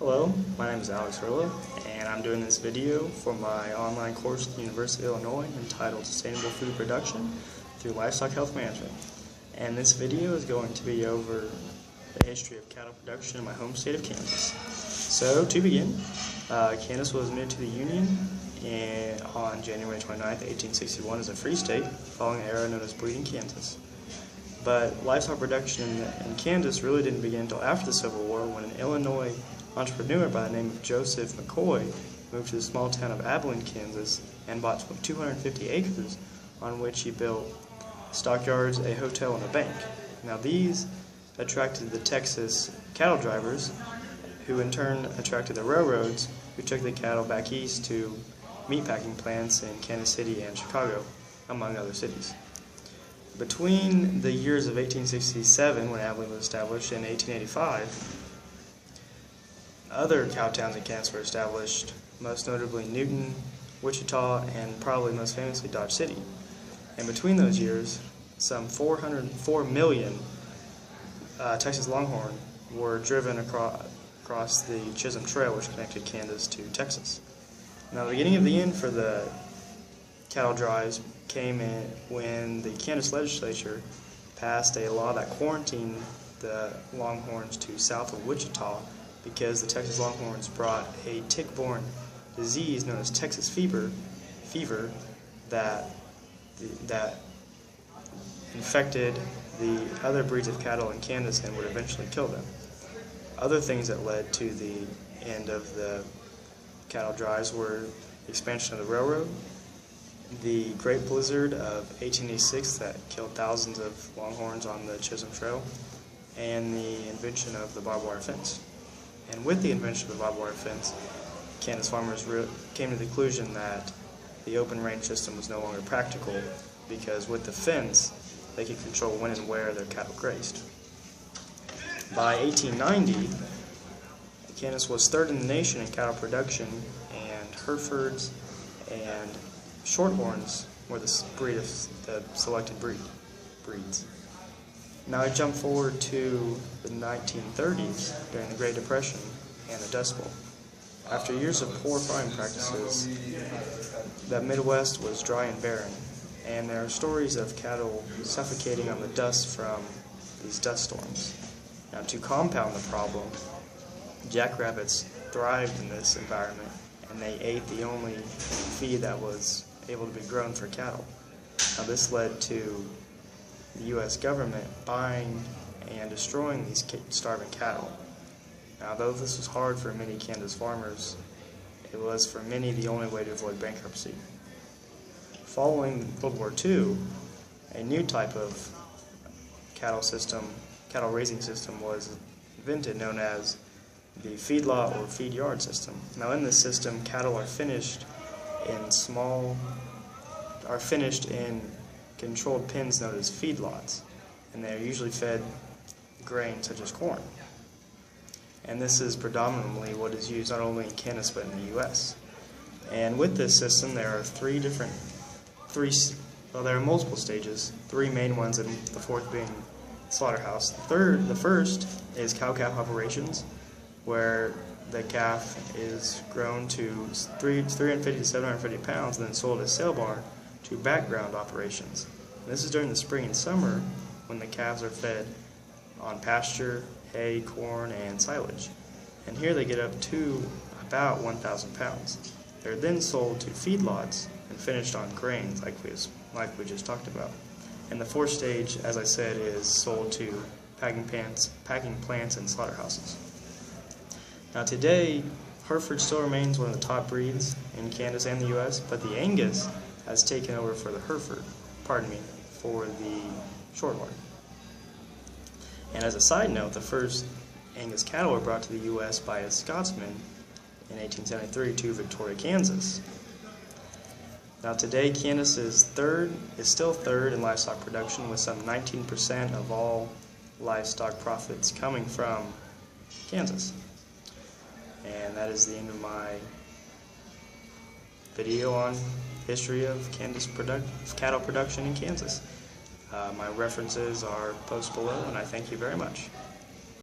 Hello, my name is Alex Hurla, and I'm doing this video for my online course at the University of Illinois entitled Sustainable Food Production through Livestock Health Management. And this video is going to be over the history of cattle production in my home state of Kansas. So, to begin, Kansas was admitted to the Union on January 29, 1861 as a free state, following an era known as Bleeding Kansas. But livestock production in Kansas really didn't begin until after the Civil War, when an Illinois entrepreneur by the name of Joseph McCoy moved to the small town of Abilene, Kansas, and bought 250 acres on which he built stockyards, a hotel, and a bank. Now these attracted the Texas cattle drivers, who in turn attracted the railroads, who took the cattle back east to meatpacking plants in Kansas City and Chicago, among other cities. Between the years of 1867, when Abilene was established, and 1885, other cow towns in Kansas were established, most notably Newton, Wichita, and probably most famously Dodge City. And between those years, some 404 million Texas Longhorn were driven across the Chisholm Trail, which connected Kansas to Texas. Now, the beginning of the end for the cattle drives came in when the Kansas legislature passed a law that quarantined the Longhorns to south of Wichita, because the Texas Longhorns brought a tick-borne disease known as Texas fever that infected the other breeds of cattle in Kansas and would eventually kill them. Other things that led to the end of the cattle drives were the expansion of the railroad, the Great Blizzard of 1886 that killed thousands of longhorns on the Chisholm Trail, and the invention of the barbed wire fence. And with the invention of the barbed wire fence, Kansas farmers came to the conclusion that the open range system was no longer practical, because with the fence, they could control when and where their cattle grazed. By 1890, Kansas was third in the nation in cattle production, and Herefords and Shorthorns were the selected breeds. Now I jump forward to the 1930s during the Great Depression and the Dust Bowl. After years of poor farming practices, the Midwest was dry and barren, and there are stories of cattle suffocating on the dust from these dust storms. Now, to compound the problem, jackrabbits thrived in this environment, and they ate the only feed that was able to be grown for cattle. Now, this led to the U.S. government buying and destroying these starving cattle. Now, though this was hard for many Kansas farmers, it was for many the only way to avoid bankruptcy. Following World War II, a new type of cattle raising system was invented, known as the feedlot or feed yard system. Now, in this system, cattle are finished in controlled pens known as feedlots, and they are usually fed grain such as corn. And this is predominantly what is used not only in Kansas but in the U.S. And with this system, there are there are multiple stages, three main ones, and the fourth being slaughterhouse. The first is cow-calf operations, where the calf is grown to 350 to 750 pounds and then sold at a sale barn, to background operations. This is during the spring and summer, when the calves are fed on pasture, hay, corn, and silage. And here they get up to about 1,000 pounds. They're then sold to feedlots and finished on grains, like we just talked about. And the fourth stage, as I said, is sold to packing plants, and slaughterhouses. Now today, Hereford still remains one of the top breeds in Kansas and the U.S., but the Angus has taken over for the for the Shorthorn. And as a side note, the first Angus cattle were brought to the U.S. by a Scotsman in 1873 to Victoria, Kansas. Now today, Kansas is still third in livestock production, with some 19% of all livestock profits coming from Kansas. And that is the end of my video on history of cattle production in Kansas. My references are posted below, and I thank you very much.